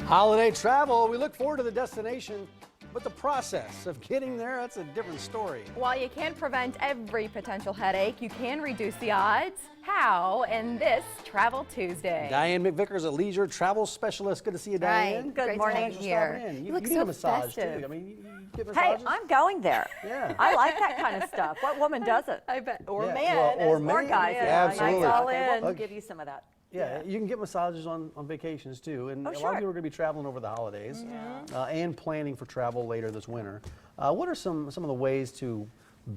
Holiday travel, we look forward to the destination, but the process of getting there, that's a different story. While you can't prevent every potential headache, you can reduce the odds. How? In this Travel Tuesday. Diane McVicker is a leisure travel specialist. Good to see you, Diane. Right. Good morning here. You look need so a massage festive. too. I mean, you get Hey, massages? I'm going there. Yeah. I like that kind of stuff. What woman doesn't? I bet. Or Yeah, man. well, or Or man. guys. Yeah, absolutely. All Okay, in. well, Give you some of that. Yeah, you can get massages on vacations too, and a lot sure. of people are going to be traveling over the holidays and planning for travel later this winter. What are some of the ways to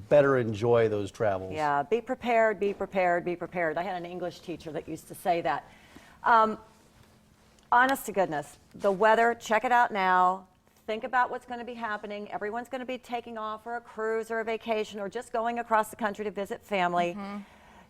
better enjoy those travels? Yeah, be prepared, be prepared, be prepared. I had an English teacher that used to say that. Honest to goodness, the weather, check it out now. Think about what's going to be happening. Everyone's going to be taking off for a cruise or a vacation or just going across the country to visit family.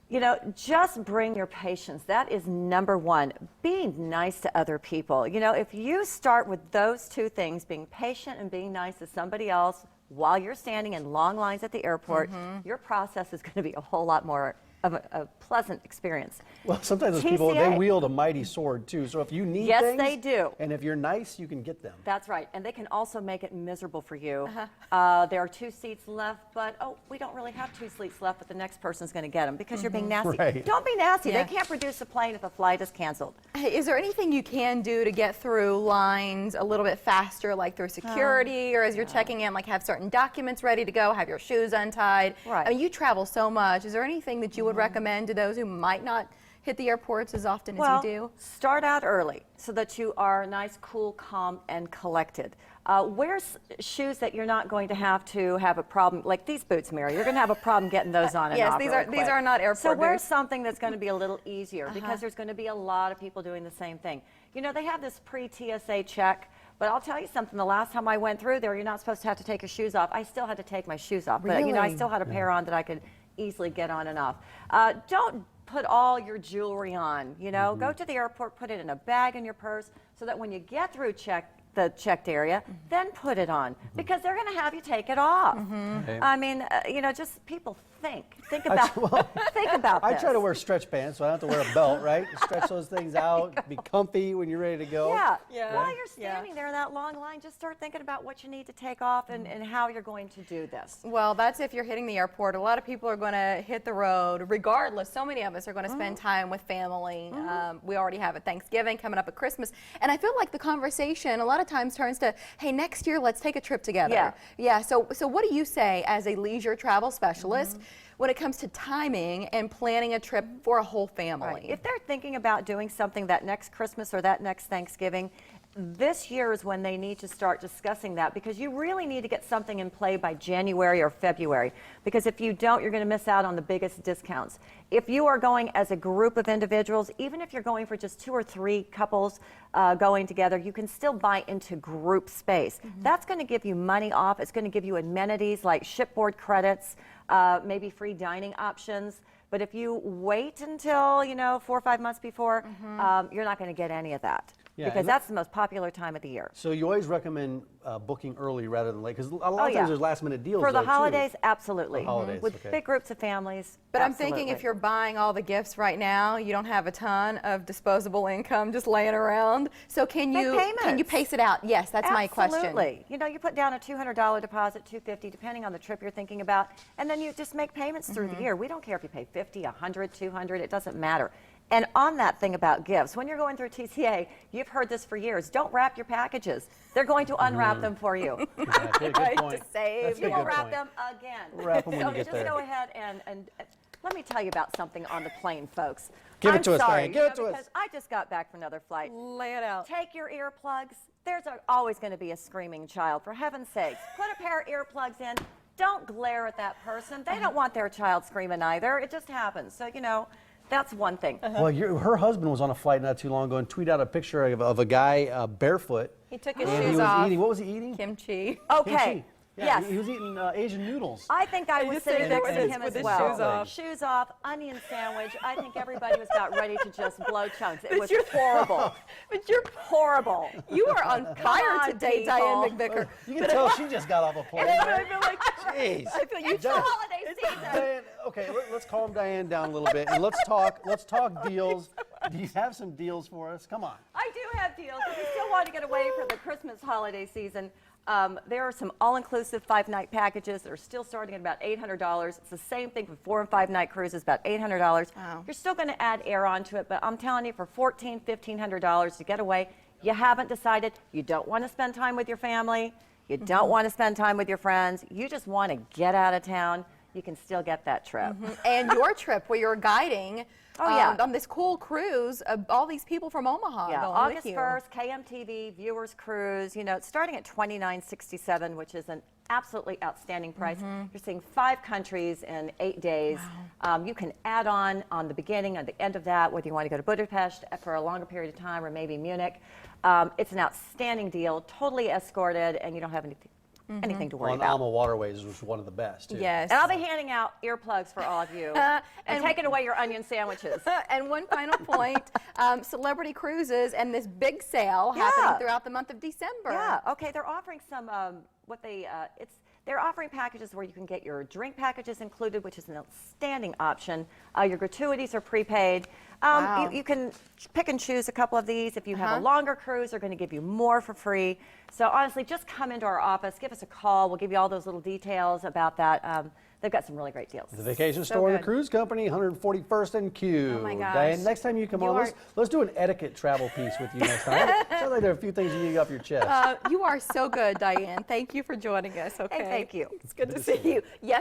You know, just bring your patience. That is number one. Being nice to other people. You know, if you start with those two things, being patient and being nice to somebody else while you're standing in long lines at the airport, your process is going to be a whole lot more of a pleasant experience. Well, sometimes those people, they wield a mighty sword too. So if you need things, they do. And if you're nice, you can get them. That's right. And they can also make it miserable for you. There are 2 seats left, but we don't really have 2 seats left, but the next person's going to get them because you're being nasty. Right. Don't be nasty. Yeah. They can't produce a plane if a flight is canceled. Hey, is there anything you can do to get through lines a little bit faster, like through security or as you're checking in, like have certain documents ready to go, have your shoes untied? Right. I mean, you travel so much. Is there anything that you would recommend to those who might not hit the airports as often as you do? Start out early so that you are nice, cool, calm, and collected. Wear shoes that you're not going to have a problem, like these boots, Mary. You're going to have a problem getting those on and Yes, off these really are quick. not airport So wear boots. something that's going to be a little easier because there's going to be a lot of people doing the same thing. You know, they have this pre-TSA check. But I'll tell you something, the last time I went through there, you're not supposed to have to take your shoes off. I still had to take my shoes off. But, you know, I still had a pair on that I could easily get on and off. Don't put all your jewelry on, you know. Go to the airport, put it in a bag in your purse so that when you get through the checked area, then put it on because they're going to have you take it off. I mean, you know, just people think about think about I this. try to wear stretch pants, so I don't have to wear a belt, right? Stretch those things out, be comfy when you're ready to go. Yeah. While you're standing there in that long line, just start thinking about what you need to take off and how you're going to do this. Well, that's if you're hitting the airport. A lot of people are going to hit the road regardless. So many of us are going to spend time with family. We already have it Thanksgiving coming up at Christmas. And I feel like the conversation a lot of times turns to, hey, next year let's take a trip together. Yeah. So what do you say as a leisure travel specialist when it comes to timing and planning a trip for a whole family? Right. If they're thinking about doing something that next Christmas or that next Thanksgiving, this year is when they need to start discussing that because you really need to get something in play by January or February because if you don't, you're going to miss out on the biggest discounts. If you are going as a group of individuals, even if you're going for just 2 or 3 couples going together, you can still buy into group space. That's going to give you money off. It's going to give you amenities like shipboard credits, maybe free dining options. But if you wait until, you know, 4 or 5 months before, you're not going to get any of that. Yeah, because that's the most popular time of the year. So you always recommend booking early rather than late, because a lot of times there's last minute deals for the though, holidays, too. absolutely. For holidays, with big groups of families. But I'm thinking if you're buying all the gifts right now, you don't have a ton of disposable income just laying around. So can you pace it out? Yes, that's my question. Absolutely. You know, you put down a $200 deposit, $250, depending on the trip you're thinking about, and then you just make payments through the year. We don't care if you pay $50, $100, $200, it doesn't matter. And on that thing about gifts, when you're going through TCA, you've heard this for years. Don't wrap your packages. They're going to unwrap them for you. Exactly. Good point. To save. You will wrap them again. Wrap them when so you get just there. go ahead and let me tell you about something on the plane, folks. Give it I'm to us, sorry, Diane. Give it to us. because I just got back from another flight. Lay it out. Take your earplugs. There's always going to be a screaming child. For heaven's sakes, put a pair of earplugs in. Don't glare at that person. They don't want their child screaming either. It just happens. So, you know, that's one thing. Well, her husband was on a flight not too long ago and tweeted out a picture of a guy barefoot. He took his and shoes he was off. eating, what was he eating? Kimchi. Okay. Kimchi. Yeah, Yes. he was eating Asian noodles. I think I was just sitting sitting next there to with him his as well. shoes off. Shoes off, onion sandwich. I think everybody was about ready to just blow chunks. It was horrible. But you're Horrible. You are on fire on, today, people. Diane McVicker. You can tell she just got off a plane. I feel like Jeez. I feel you It's the holiday season. Diane, okay, let's calm Diane down a little bit and let's talk deals. Do you have some deals for us? Come on. I do have deals. If you still want to get away for the Christmas holiday season, there are some all-inclusive 5-night packages that are still starting at about $800. It's the same thing for 4- and 5-night cruises, about $800. Wow. You're still going to add air onto it, but I'm telling you, for $1,400, $1,500 to get away, you haven't decided, you don't want to spend time with your family, you don't want to spend time with your friends, you just want to get out of town, you can still get that trip. And your trip where you're guiding on this cool cruise, all these people from Omaha Yeah, going August with you. 1st, KMTV Viewers Cruise, you know, it's starting at $29.67, which is an absolutely outstanding price. You're seeing 5 countries in 8 days. You can add on the beginning and the end of that, whether you want to go to Budapest for a longer period of time or maybe Munich. It's an outstanding deal, totally escorted, and you don't have anything to worry On about. Alma Waterways was one of the best, too. Yes. And I'll be handing out earplugs for all of you and taking away your onion sandwiches. And one final point, celebrity cruises and this big sale happening throughout the month of December. Yeah, okay, they're offering some, they're offering packages where you can get your drink packages included, which is an outstanding option. Your gratuities are prepaid. Wow. You can pick and choose a couple of these. If you have a longer cruise, they're going to give you more for free. So honestly, just come into our office, give us a call. We'll give you all those little details about that. They've got some really great deals. The Vacation Store and the good. Cruise Company, 141st and Q. Oh my gosh. Diane, next time you come on, let's do an etiquette travel piece with you next time. Sounds like there are a few things you need off your chest. You are so good, Diane. Thank you for joining us. Okay. Hey, thank you. It's good to see you. Yes.